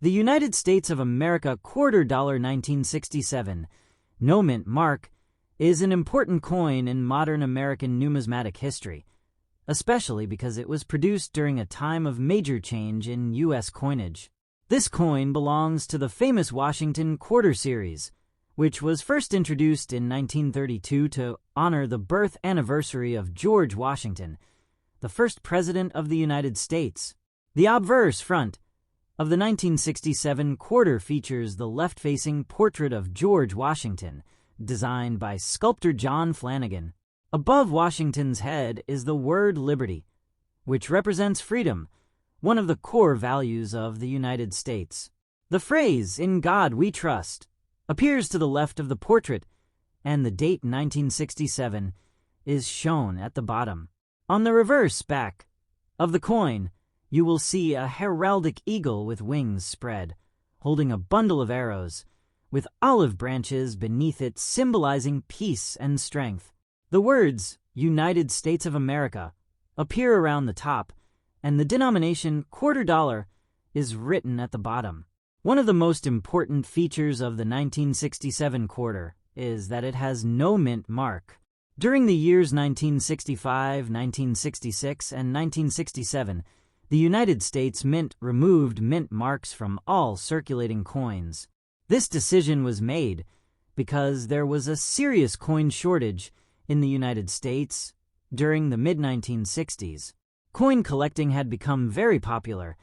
The United States of America $quarter 1967 no mint mark is an important coin in modern American numismatic history, especially because it was produced during a time of major change in U.S. coinage. This coin belongs to the famous Washington quarter series, which was first introduced in 1932 to honor the birth anniversary of George Washington, the first President of the United States. The obverse front of the 1967 quarter features the left-facing portrait of George Washington, designed by sculptor John Flanagan. Above Washington's head is the word liberty, which represents freedom, one of the core values of the United States. The phrase, "In God We Trust," appears to the left of the portrait, and the date 1967 is shown at the bottom. On the reverse back of the coin, you will see a heraldic eagle with wings spread, holding a bundle of arrows, with olive branches beneath it symbolizing peace and strength. The words, United States of America, appear around the top, and the denomination quarter dollar is written at the bottom. One of the most important features of the 1967 quarter is that it has no mint mark. During the years 1965, 1966, and 1967, the United States Mint removed mint marks from all circulating coins. This decision was made because there was a serious coin shortage in the United States during the mid-1960s. Coin collecting had become very popular,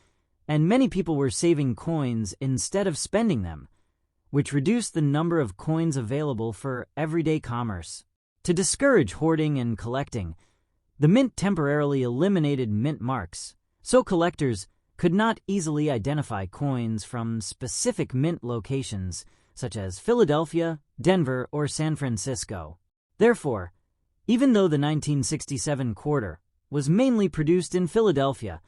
and many people were saving coins instead of spending them, which reduced the number of coins available for everyday commerce. To discourage hoarding and collecting, the mint temporarily eliminated mint marks, so collectors could not easily identify coins from specific mint locations, such as Philadelphia, Denver, or San Francisco. Therefore, even though the 1967 quarter was mainly produced in Philadelphia,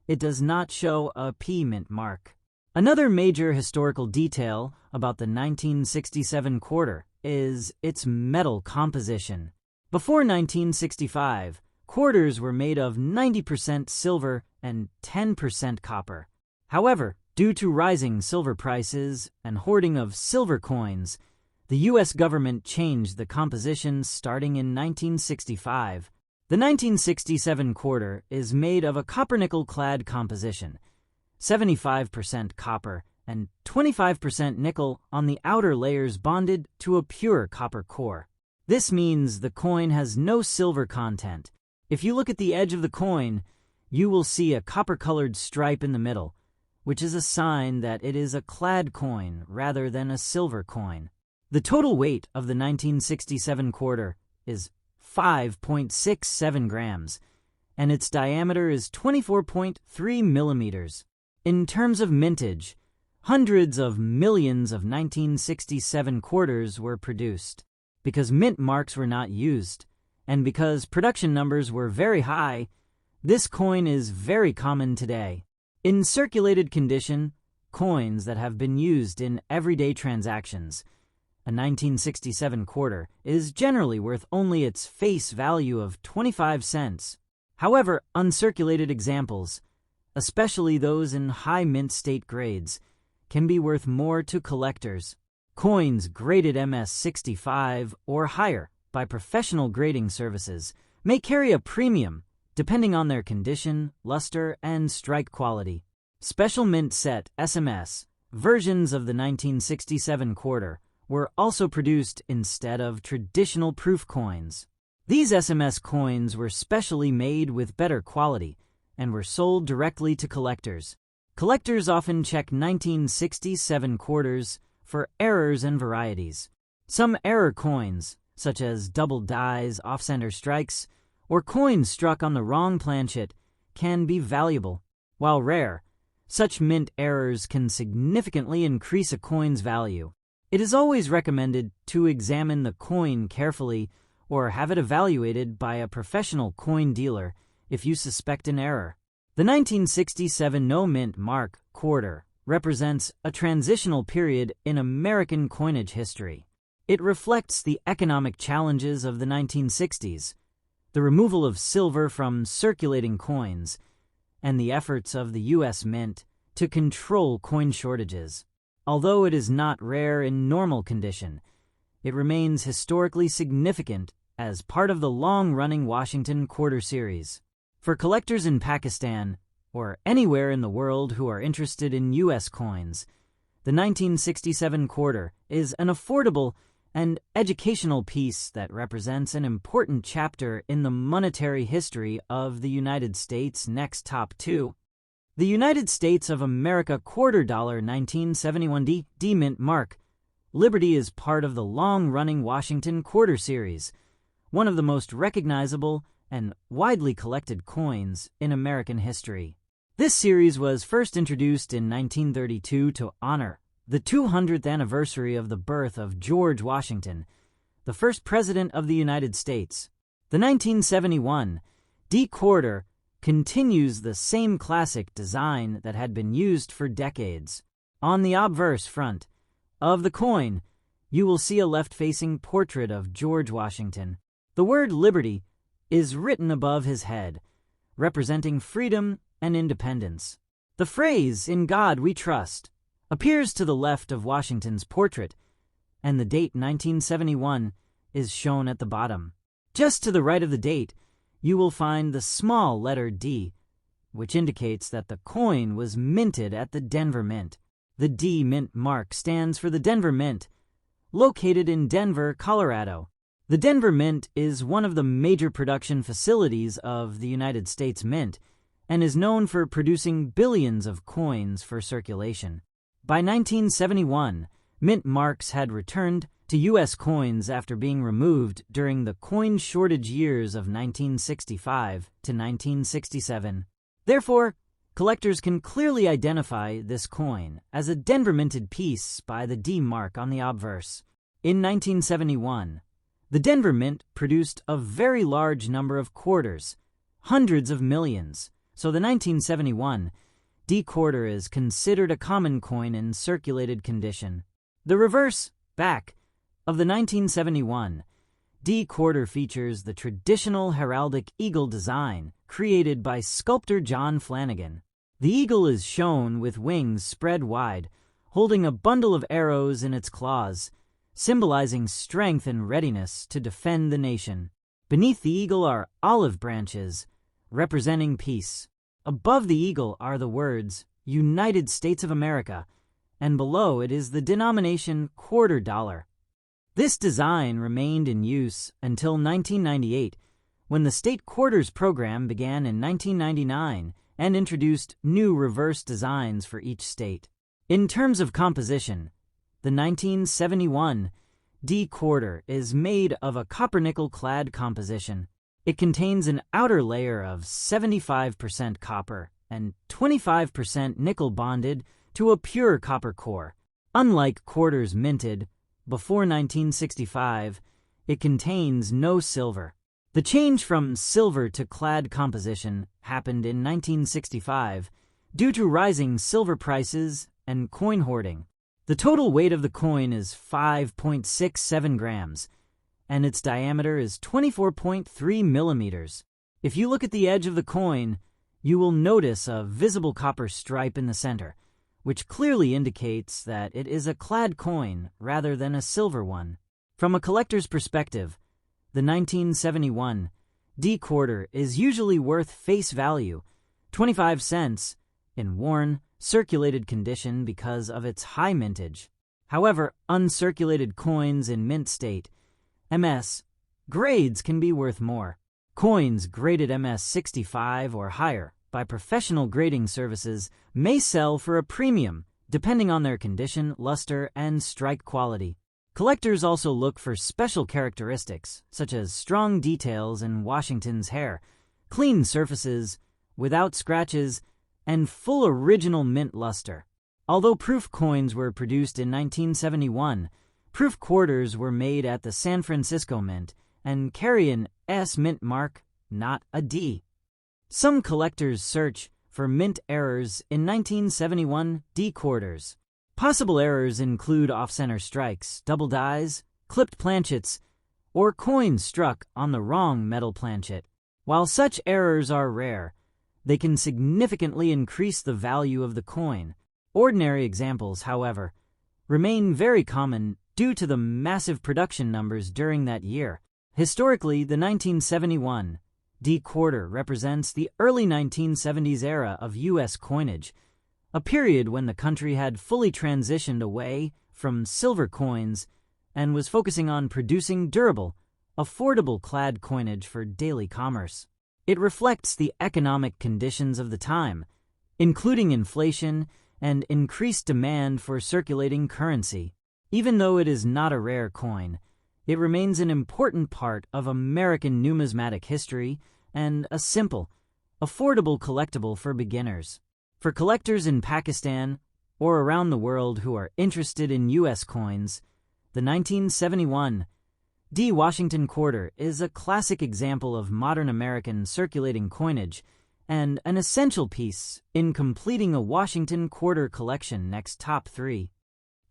it does not show a P mint mark. Another major historical detail about the 1967 quarter is its metal composition. Before 1965, quarters were made of 90% silver and 10% copper. However, due to rising silver prices and hoarding of silver coins, the U.S. government changed the composition starting in 1965. The 1967 quarter is made of a copper-nickel-clad composition, 75% copper and 25% nickel on the outer layers bonded to a pure copper core. This means the coin has no silver content. If you look at the edge of the coin, you will see a copper-colored stripe in the middle, which is a sign that it is a clad coin rather than a silver coin. The total weight of the 1967 quarter is 5.67 grams, and its diameter is 24.3 millimeters. In terms of mintage, hundreds of millions of 1967 quarters were produced. Because mint marks were not used, and because production numbers were very high, this coin is very common today. In circulated condition, coins that have been used in everyday transactions, a 1967 quarter is generally worth only its face value of 25 cents. However, uncirculated examples, especially those in high mint state grades, can be worth more to collectors. Coins graded MS-65 or higher by professional grading services may carry a premium depending on their condition, luster, and strike quality. Special mint set SMS versions of the 1967 quarter were also produced instead of traditional proof coins. These SMS coins were specially made with better quality and were sold directly to collectors. Collectors often check 1967 quarters for errors and varieties. Some error coins, such as double dies, off-center strikes, or coins struck on the wrong planchet, can be valuable. While rare, such mint errors can significantly increase a coin's value. It is always recommended to examine the coin carefully or have it evaluated by a professional coin dealer if you suspect an error. The 1967 no mint mark quarter represents a transitional period in American coinage history. It reflects the economic challenges of the 1960s, the removal of silver from circulating coins, and the efforts of the U.S. Mint to control coin shortages. Although it is not rare in normal condition, it remains historically significant as part of the long-running Washington Quarter series. For collectors in Pakistan, or anywhere in the world who are interested in U.S. coins, the 1967 quarter is an affordable and educational piece that represents an important chapter in the monetary history of the United States. Next, top 2. The United States of America $quarter 1971 D mint mark. Liberty is part of the long-running Washington Quarter series, one of the most recognizable and widely collected coins in American history. This series was first introduced in 1932 to honor the 200th anniversary of the birth of George Washington, the first President of the United States. The 1971 D quarter continues the same classic design that had been used for decades. On the obverse front of the coin, you will see a left-facing portrait of George Washington. The word liberty is written above his head, representing freedom and independence. The phrase, "In God We Trust," appears to the left of Washington's portrait, and the date 1971 is shown at the bottom. Just to the right of the date, you will find the small letter D, which indicates that the coin was minted at the Denver Mint. The D mint mark stands for the Denver Mint, located in Denver, Colorado. The Denver Mint is one of the major production facilities of the United States Mint and is known for producing billions of coins for circulation. By 1971, mint marks had returned to U.S. coins after being removed during the coin shortage years of 1965 to 1967. Therefore, collectors can clearly identify this coin as a Denver minted piece by the D mark on the obverse. In 1971, the Denver Mint produced a very large number of quarters, hundreds of millions, so the 1971 D quarter is considered a common coin in circulated condition. The reverse, back, of the 1971 D quarter features the traditional heraldic eagle design created by sculptor John Flanagan. The eagle is shown with wings spread wide, holding a bundle of arrows in its claws, symbolizing strength and readiness to defend the nation. Beneath the eagle are olive branches, representing peace. Above the eagle are the words, United States of America, and below it is the denomination quarter dollar. This design remained in use until 1998, when the state quarters program began in 1999 and introduced new reverse designs for each state. In terms of composition, the 1971 D quarter is made of a copper-nickel clad composition. It contains an outer layer of 75% copper and 25% nickel bonded to a pure copper core. Unlike quarters minted before 1965, it contains no silver. The change from silver to clad composition happened in 1965 due to rising silver prices and coin hoarding. The total weight of the coin is 5.67 grams, and its diameter is 24.3 millimeters. If you look at the edge of the coin, you will notice a visible copper stripe in the center, which clearly indicates that it is a clad coin rather than a silver one. From a collector's perspective, the 1971 D quarter is usually worth face value, 25 cents, in worn, circulated condition because of its high mintage. However, uncirculated coins in mint state, MS, grades can be worth more. Coins graded MS 65 or higher by professional grading services may sell for a premium, depending on their condition, luster, and strike quality. Collectors also look for special characteristics, such as strong details in Washington's hair, clean surfaces, without scratches, and full original mint luster. Although proof coins were produced in 1971, proof quarters were made at the San Francisco Mint and carry an S mint mark, not a D. Some collectors search for mint errors in 1971 D quarters. Possible errors include off-center strikes, double dies, clipped planchets, or coins struck on the wrong metal planchet. While such errors are rare, they can significantly increase the value of the coin. Ordinary examples, however, remain very common due to the massive production numbers during that year. Historically, the 1971 D quarter represents the early 1970s era of U.S. coinage, a period when the country had fully transitioned away from silver coins and was focusing on producing durable, affordable clad coinage for daily commerce. It reflects the economic conditions of the time, including inflation and increased demand for circulating currency. Even though it is not a rare coin, it remains an important part of American numismatic history and a simple, affordable collectible for beginners. For collectors in Pakistan or around the world who are interested in U.S. coins, the 1971 D Washington quarter is a classic example of modern American circulating coinage and an essential piece in completing a Washington quarter collection. Next, top 3.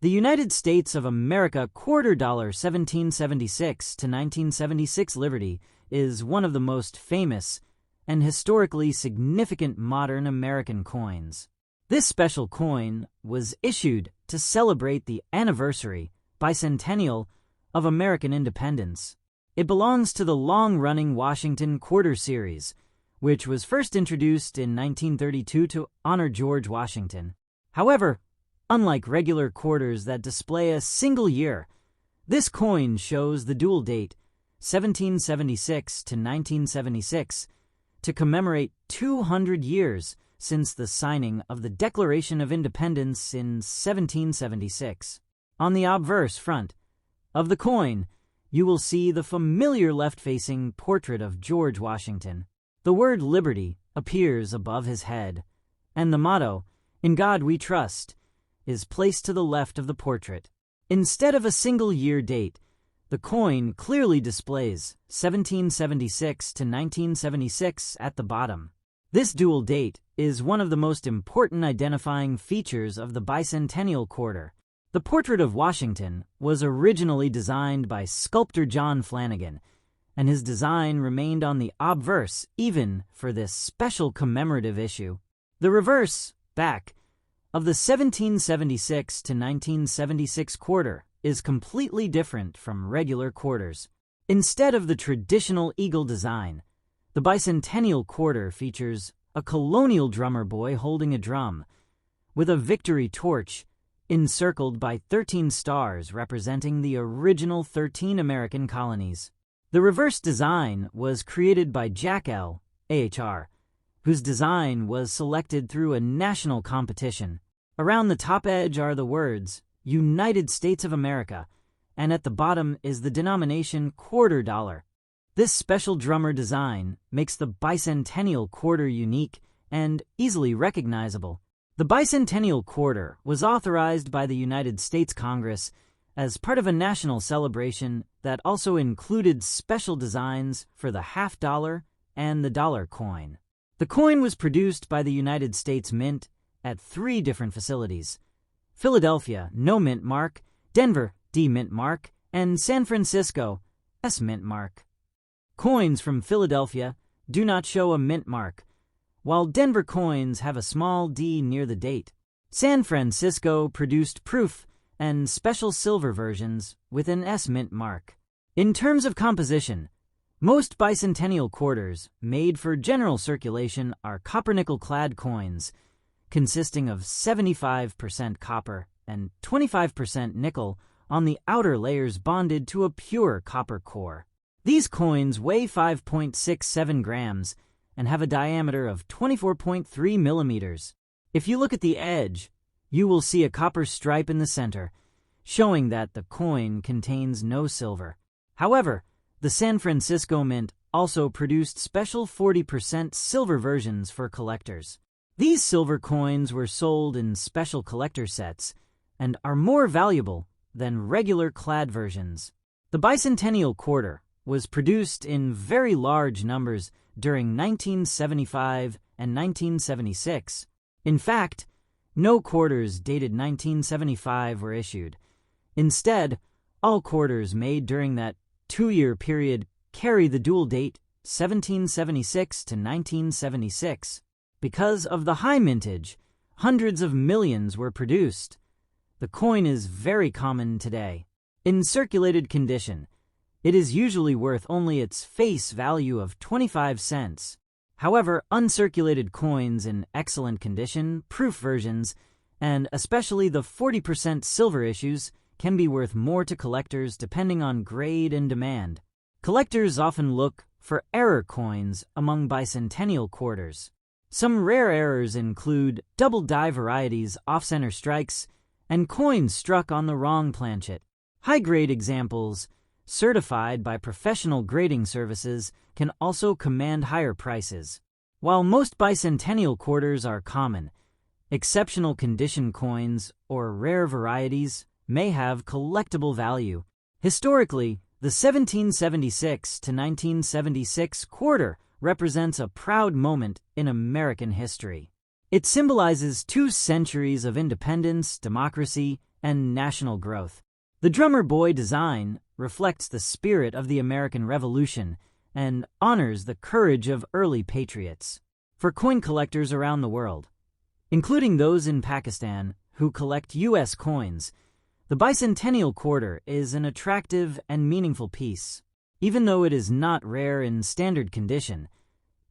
The United States of America quarter dollar 1776 to 1976 Liberty is one of the most famous and historically significant modern American coins. This special coin was issued to celebrate the anniversary, bicentennial, of American independence. It belongs to the long-running Washington Quarter series, which was first introduced in 1932 to honor George Washington. However, unlike regular quarters that display a single year, this coin shows the dual date, 1776 to 1976, to commemorate 200 years since the signing of the Declaration of Independence in 1776. On the obverse front of the coin, you will see the familiar left-facing portrait of George Washington. The word Liberty appears above his head, and the motto, "In God We Trust," is placed to the left of the portrait. Instead of a single year date, the coin clearly displays 1776 to 1976 at the bottom. This dual date is one of the most important identifying features of the bicentennial quarter. The portrait of Washington was originally designed by sculptor John Flanagan, and his design remained on the obverse even for this special commemorative issue. The reverse, back, of the 1776 to 1976 quarter is completely different from regular quarters. Instead of the traditional eagle design, the bicentennial quarter features a colonial drummer boy holding a drum, with a victory torch encircled by 13 stars representing the original 13 American colonies. The reverse design was created by Jack L. AHR, whose design was selected through a national competition. Around the top edge are the words, United States of America, and at the bottom is the denomination quarter dollar. This special drummer design makes the bicentennial quarter unique and easily recognizable. The bicentennial quarter was authorized by the United States Congress as part of a national celebration that also included special designs for the half dollar and the dollar coin. The coin was produced by the United States Mint at 3 different facilities: Philadelphia, no mint mark; Denver, D mint mark; and San Francisco, S mint mark. Coins from Philadelphia do not show a mint mark, while Denver coins have a small D near the date. San Francisco produced proof and special silver versions with an S mint mark. In terms of composition, most bicentennial quarters made for general circulation are copper-nickel-clad coins, consisting of 75% copper and 25% nickel on the outer layers bonded to a pure copper core. These coins weigh 5.67 grams and have a diameter of 24.3 millimeters. If you look at the edge, you will see a copper stripe in the center, showing that the coin contains no silver. However, the San Francisco Mint also produced special 40% silver versions for collectors. These silver coins were sold in special collector sets and are more valuable than regular clad versions. The bicentennial quarter was produced in very large numbers during 1975 and 1976. In fact, no quarters dated 1975 were issued. Instead, all quarters made during that 2-year period carry the dual date 1776 to 1976. Because of the high mintage, hundreds of millions were produced. The coin is very common today. In circulated condition, it is usually worth only its face value of 25 cents. However, uncirculated coins in excellent condition, proof versions, and especially the 40% silver issues can be worth more to collectors depending on grade and demand. Collectors often look for error coins among bicentennial quarters. Some rare errors include double die varieties, off-center strikes, and coins struck on the wrong planchet. High-grade examples, certified by professional grading services, can also command higher prices. While most bicentennial quarters are common, exceptional condition coins or rare varieties may have collectible value. Historically, the 1776 to 1976 quarter represents a proud moment in American history. It symbolizes 2 centuries of independence, democracy, and national growth. The drummer boy design reflects the spirit of the American Revolution and honors the courage of early patriots. For coin collectors around the world, including those in Pakistan who collect U.S. coins, the bicentennial quarter is an attractive and meaningful piece. Even though it is not rare in standard condition,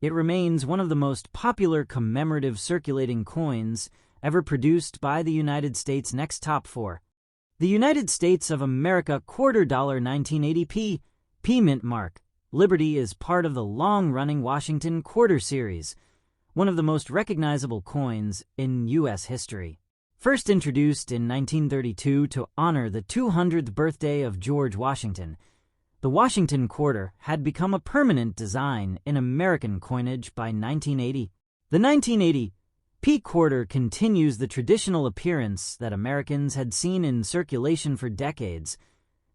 it remains one of the most popular commemorative circulating coins ever produced by the United States. Next, top 4. The United States of America $quarter 1980 P mint mark. Liberty is part of the long-running Washington quarter series, one of the most recognizable coins in U.S. history. First introduced in 1932 to honor the 200th birthday of George Washington, the Washington quarter had become a permanent design in American coinage by 1980. The 1980 P quarter continues the traditional appearance that Americans had seen in circulation for decades,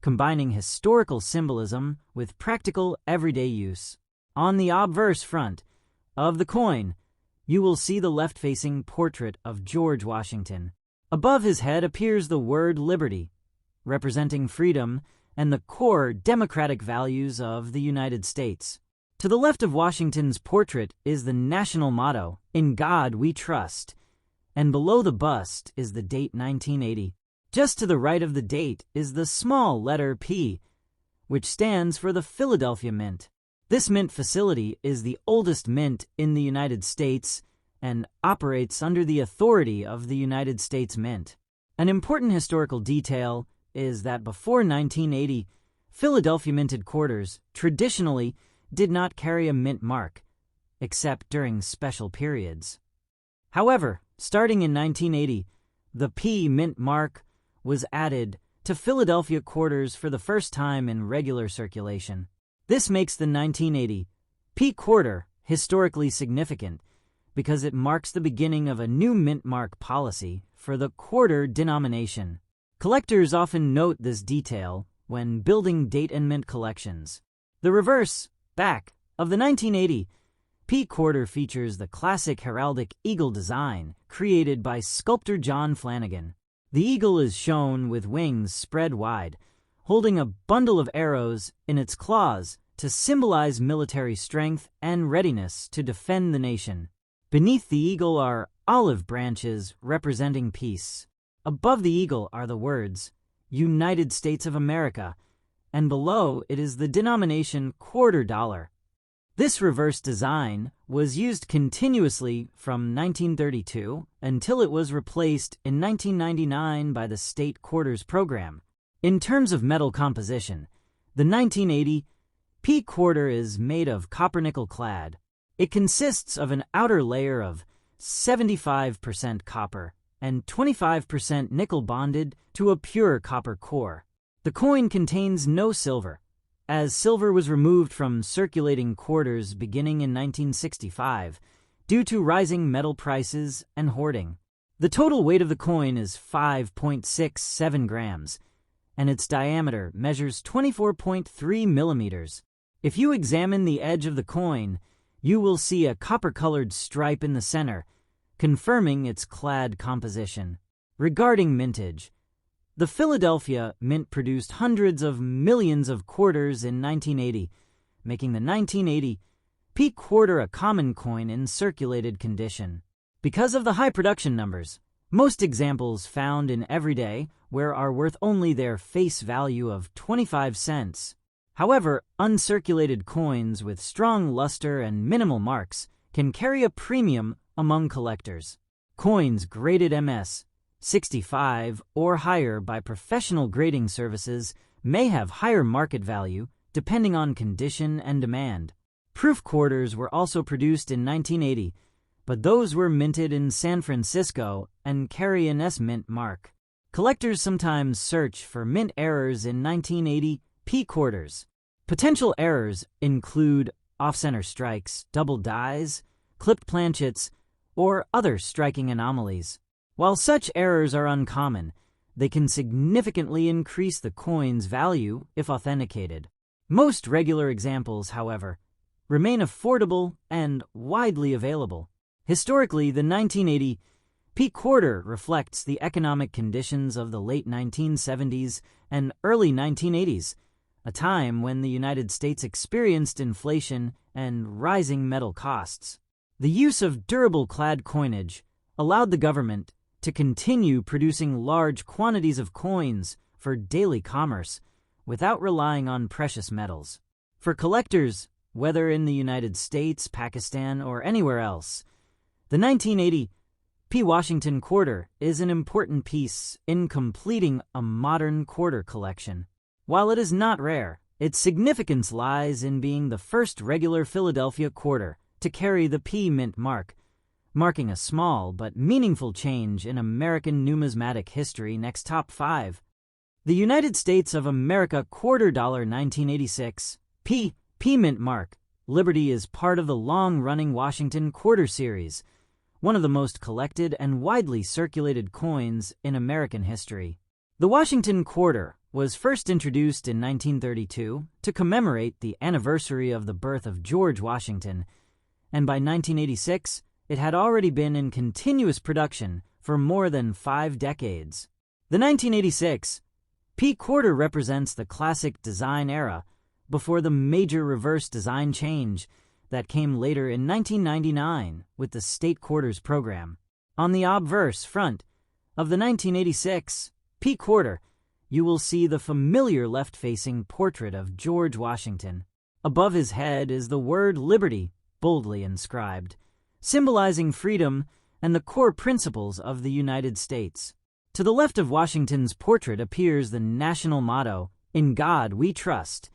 combining historical symbolism with practical everyday use. On the obverse front of the coin, you will see the left-facing portrait of George Washington. Above his head appears the word liberty, representing freedom and the core democratic values of the United States. To the left of Washington's portrait is the national motto, "In God We Trust," and below the bust is the date 1980. Just to the right of the date is the small letter P, which stands for the Philadelphia Mint. This mint facility is the oldest mint in the United States and operates under the authority of the United States Mint. An important historical detail is that before 1980, Philadelphia minted quarters traditionally did not carry a mint mark, except during special periods. However, starting in 1980, the P mint mark was added to Philadelphia quarters for the first time in regular circulation. This makes the 1980 P quarter historically significant because it marks the beginning of a new mint mark policy for the quarter denomination. Collectors often note this detail when building date and mint collections. The reverse, back, of the 1980 P quarter features the classic heraldic eagle design created by sculptor John Flanagan. The eagle is shown with wings spread wide, holding a bundle of arrows in its claws to symbolize military strength and readiness to defend the nation. Beneath the eagle are olive branches representing peace. Above the eagle are the words, United States of America, and below it is the denomination quarter dollar. This reverse design was used continuously from 1932 until it was replaced in 1999 by the State Quarters Program. In terms of metal composition, the 1980 P quarter is made of copper-nickel clad. It consists of an outer layer of 75% copper and 25% nickel bonded to a pure copper core. The coin contains no silver, as silver was removed from circulating quarters beginning in 1965 due to rising metal prices and hoarding. The total weight of the coin is 5.67 grams, and its diameter measures 24.3 millimeters. If you examine the edge of the coin, you will see a copper-colored stripe in the center, confirming its clad composition. Regarding mintage, the Philadelphia Mint produced hundreds of millions of quarters in 1980, making the 1980 P quarter a common coin in circulated condition. Because of the high production numbers, most examples found in everyday wear are worth only their face value of 25 cents. However, uncirculated coins with strong luster and minimal marks can carry a premium among collectors. Coins graded MS 65 or higher by professional grading services may have higher market value depending on condition and demand. Proof quarters were also produced in 1980, but those were minted in San Francisco and carry an S mint mark. Collectors sometimes search for mint errors in 1980 P quarters. Potential errors include off-center strikes, double dies, clipped planchets, or other striking anomalies. While such errors are uncommon, they can significantly increase the coin's value if authenticated. Most regular examples, however, remain affordable and widely available. Historically, the 1980 P quarter reflects the economic conditions of the late 1970s and early 1980s, a time when the United States experienced inflation and rising metal costs. The use of durable clad coinage allowed the government to continue producing large quantities of coins for daily commerce without relying on precious metals. For collectors, whether in the United States, Pakistan, or anywhere else, the 1980 P Washington quarter is an important piece in completing a modern quarter collection. While it is not rare, its significance lies in being the first regular Philadelphia quarter to carry the P mint mark, marking a small but meaningful change in American numismatic history. Next top 5. The United States of America quarter dollar 1986 P mint mark. Liberty is part of the long-running Washington quarter series, one of the most collected and widely circulated coins in American history. The Washington quarter was first introduced in 1932 to commemorate the anniversary of the birth of George Washington, and by 1986, it had already been in continuous production for more than 5 decades. The 1986 P quarter represents the classic design era before the major reverse design change that came later in 1999 with the State Quarters program. On the obverse front of the 1986 P quarter, you will see the familiar left-facing portrait of George Washington. Above his head is the word Liberty, boldly inscribed, symbolizing freedom and the core principles of the United States. To the left of Washington's portrait appears the national motto, "In God We Trust,"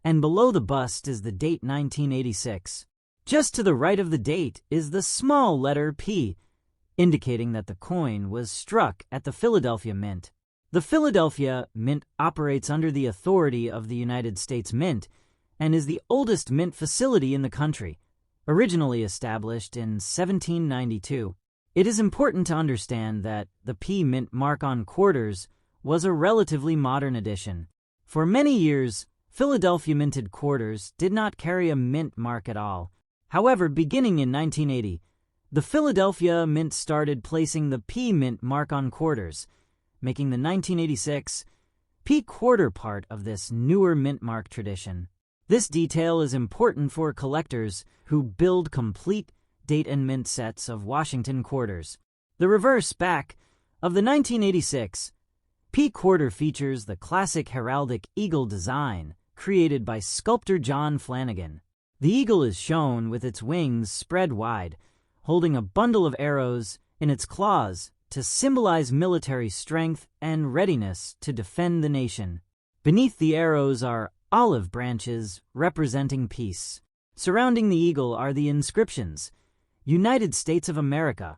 and below the bust is the date 1986. Just to the right of the date is the small letter P, indicating that the coin was struck at the Philadelphia Mint. The Philadelphia Mint operates under the authority of the United States Mint and is the oldest mint facility in the country, originally established in 1792. It is important to understand that the P mint mark on quarters was a relatively modern addition. For many years, Philadelphia minted quarters did not carry a mint mark at all. However, beginning in 1980, the Philadelphia Mint started placing the P mint mark on quarters, making the 1986 P quarter part of this newer mint mark tradition. This detail is important for collectors who build complete date and mint sets of Washington quarters. The reverse back of the 1986 P quarter features the classic heraldic eagle design created by sculptor John Flanagan. The eagle is shown with its wings spread wide, holding a bundle of arrows in its claws to symbolize military strength and readiness to defend the nation. Beneath the arrows are olive branches representing peace. Surrounding the eagle are the inscriptions, United States of America,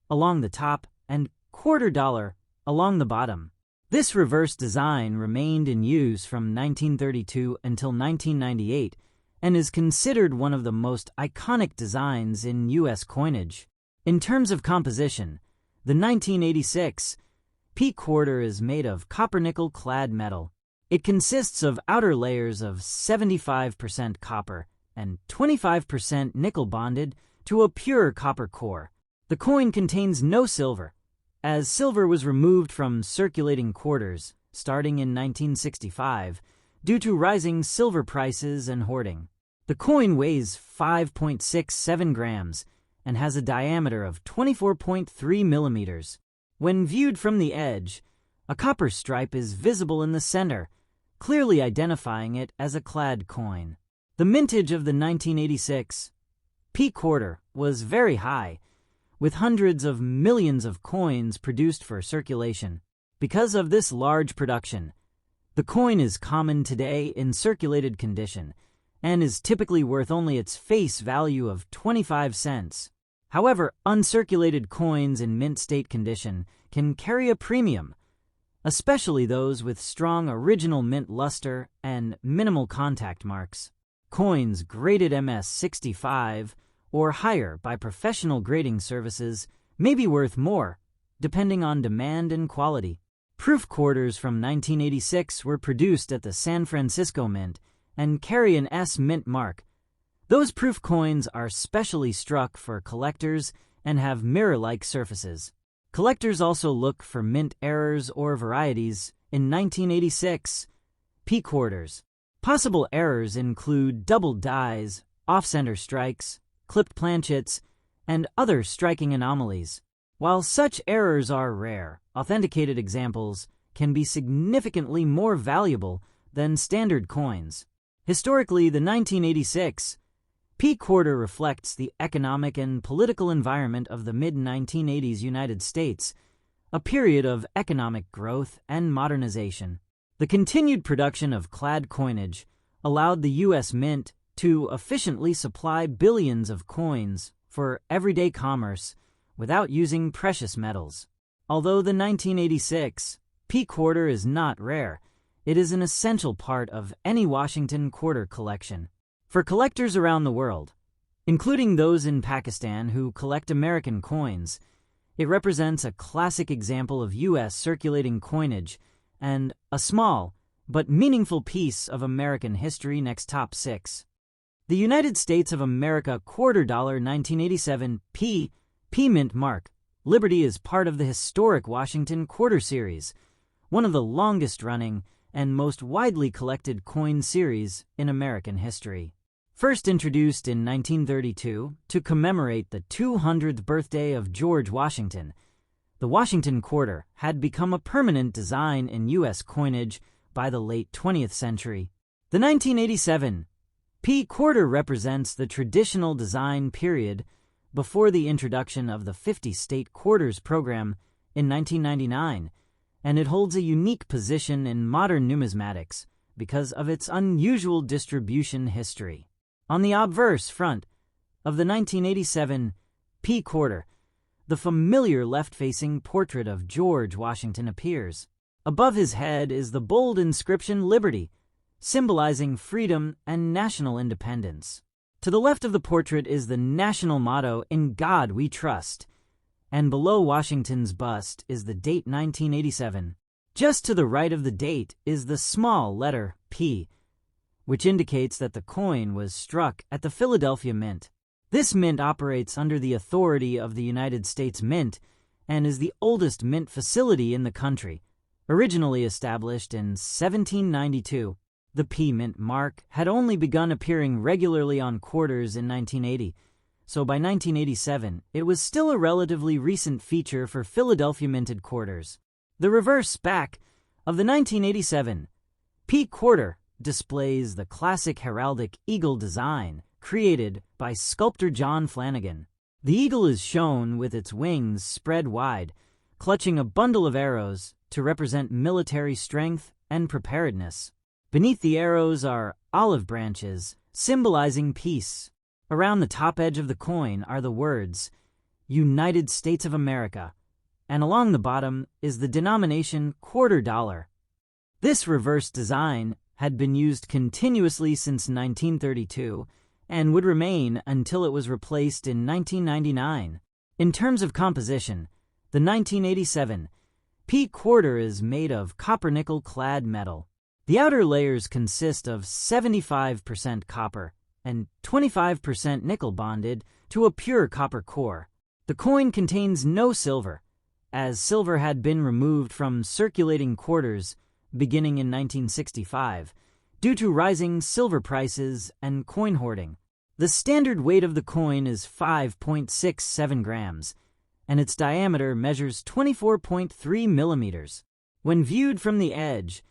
along the top, and quarter dollar along the bottom. This reverse design remained in use from 1932 until 1998 and is considered one of the most iconic designs in U.S. coinage. In terms of composition, the 1986 P quarter is made of copper-nickel clad metal. It consists of outer layers of 75% copper and 25% nickel bonded to a pure copper core. The coin contains no silver, as silver was removed from circulating quarters starting in 1965 due to rising silver prices and hoarding. The coin weighs 5.67 grams and has a diameter of 24.3 millimeters. When viewed from the edge, a copper stripe is visible in the center, clearly identifying it as a clad coin. The mintage of the 1986 P quarter was very high, with hundreds of millions of coins produced for circulation. Because of this large production, the coin is common today in circulated condition and is typically worth only its face value of 25 cents. However, uncirculated coins in mint state condition can carry a premium, especially those with strong original mint luster and minimal contact marks. Coins graded MS-65 or higher by professional grading services may be worth more, depending on demand and quality. Proof quarters from 1986 were produced at the San Francisco Mint and carry an S mint mark. Those proof coins are specially struck for collectors and have mirror-like surfaces. Collectors also look for mint errors or varieties in 1986 P quarters. Possible errors include double dies, off-center strikes, clipped planchets, and other striking anomalies. While such errors are rare, authenticated examples can be significantly more valuable than standard coins. Historically, the 1986 P quarter reflects the economic and political environment of the mid-1980s United States, a period of economic growth and modernization. The continued production of clad coinage allowed the U.S. Mint to efficiently supply billions of coins for everyday commerce without using precious metals. Although the 1986 P quarter is not rare, it is an essential part of any Washington quarter collection. For collectors around the world, including those in Pakistan who collect American coins, it represents a classic example of U.S. circulating coinage and a small but meaningful piece of American history. Next, top 6. The United States of America $quarter 1987 P Mint mark. Liberty is part of the historic Washington Quarter Series, one of the longest-running and most widely collected coin series in American history. First introduced in 1932 to commemorate the 200th birthday of George Washington, the Washington Quarter had become a permanent design in U.S. coinage by the late 20th century. The 1987 P quarter represents the traditional design period before the introduction of the 50-state quarters program in 1999, and it holds a unique position in modern numismatics because of its unusual distribution history. On the obverse front of the 1987 P quarter, the familiar left-facing portrait of George Washington appears. Above his head is the bold inscription Liberty, symbolizing freedom and national independence. To the left of the portrait is the national motto, "In God We Trust," and below Washington's bust is the date 1987. Just to the right of the date is the small letter P, which indicates that the coin was struck at the Philadelphia Mint. This mint operates under the authority of the United States Mint and is the oldest mint facility in the country, originally established in 1792. The P mint mark had only begun appearing regularly on quarters in 1980, so by 1987 it was still a relatively recent feature for Philadelphia minted quarters. The reverse back of the 1987 P quarter displays the classic heraldic eagle design created by sculptor John Flanagan. The eagle is shown with its wings spread wide, clutching a bundle of arrows to represent military strength and preparedness. Beneath the arrows are olive branches, symbolizing peace. Around the top edge of the coin are the words, United States of America, and along the bottom is the denomination quarter dollar. This reverse design had been used continuously since 1932 and would remain until it was replaced in 1999. In terms of composition, the 1987 P quarter is made of copper-nickel clad metal. The outer layers consist of 75% copper and 25% nickel bonded to a pure copper core. The coin contains no silver, as silver had been removed from circulating quarters beginning in 1965 due to rising silver prices and coin hoarding. The standard weight of the coin is 5.67 grams, and its diameter measures 24.3 millimeters. When viewed from the edge,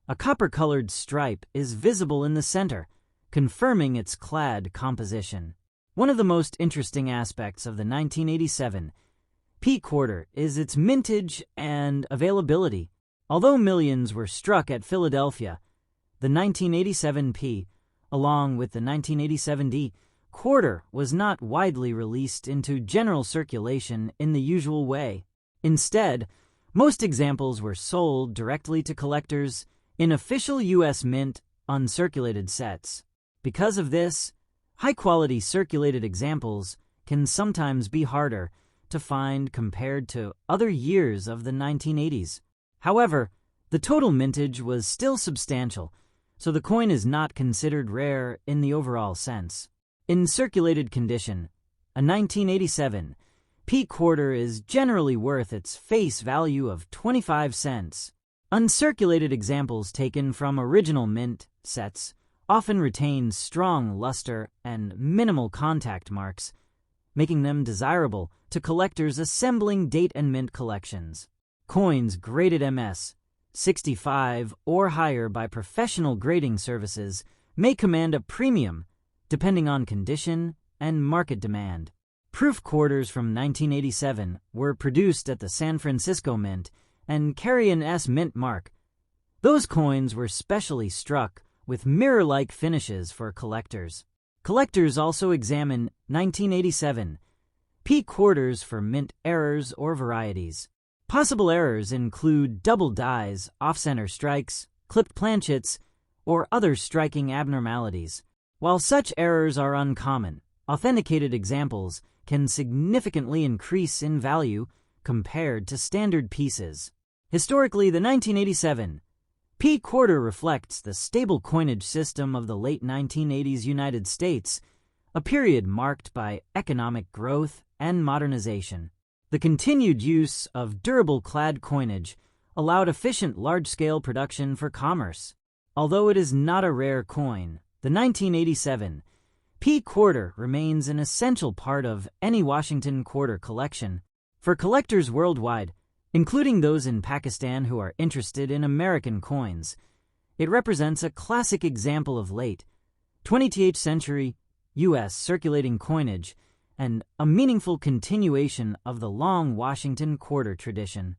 a copper-colored stripe is visible in the center, confirming its clad composition. One of the most interesting aspects of the 1987 P quarter is its mintage and availability. Although millions were struck at Philadelphia, the 1987 P, along with the 1987 D, quarter was not widely released into general circulation in the usual way. Instead, most examples were sold directly to collectors in official U.S. Mint uncirculated sets. Because of this, high-quality circulated examples can sometimes be harder to find compared to other years of the 1980s. However, the total mintage was still substantial, so the coin is not considered rare in the overall sense. In circulated condition, a 1987 P quarter is generally worth its face value of 25 cents. Uncirculated examples taken from original mint sets often retain strong luster and minimal contact marks, making them desirable to collectors assembling date and mint collections. Coins graded MS 65 or higher by professional grading services may command a premium depending on condition and market demand. Proof quarters from 1987 were produced at the San Francisco Mint and carry an S Mint mark. Those coins were specially struck with mirror-like finishes for collectors. Collectors also examine 1987 P quarters for mint errors or varieties. Possible errors include double dies, off-center strikes, clipped planchets, or other striking abnormalities. While such errors are uncommon, authenticated examples can significantly increase in value compared to standard pieces. Historically, the 1987 P quarter reflects the stable coinage system of the late 1980s United States, a period marked by economic growth and modernization. The continued use of durable clad coinage allowed efficient large-scale production for commerce. Although it is not a rare coin, the 1987 P quarter remains an essential part of any Washington quarter collection. For collectors worldwide, including those in Pakistan who are interested in American coins, it represents a classic example of late 20th century U.S. circulating coinage and a meaningful continuation of the long Washington quarter tradition.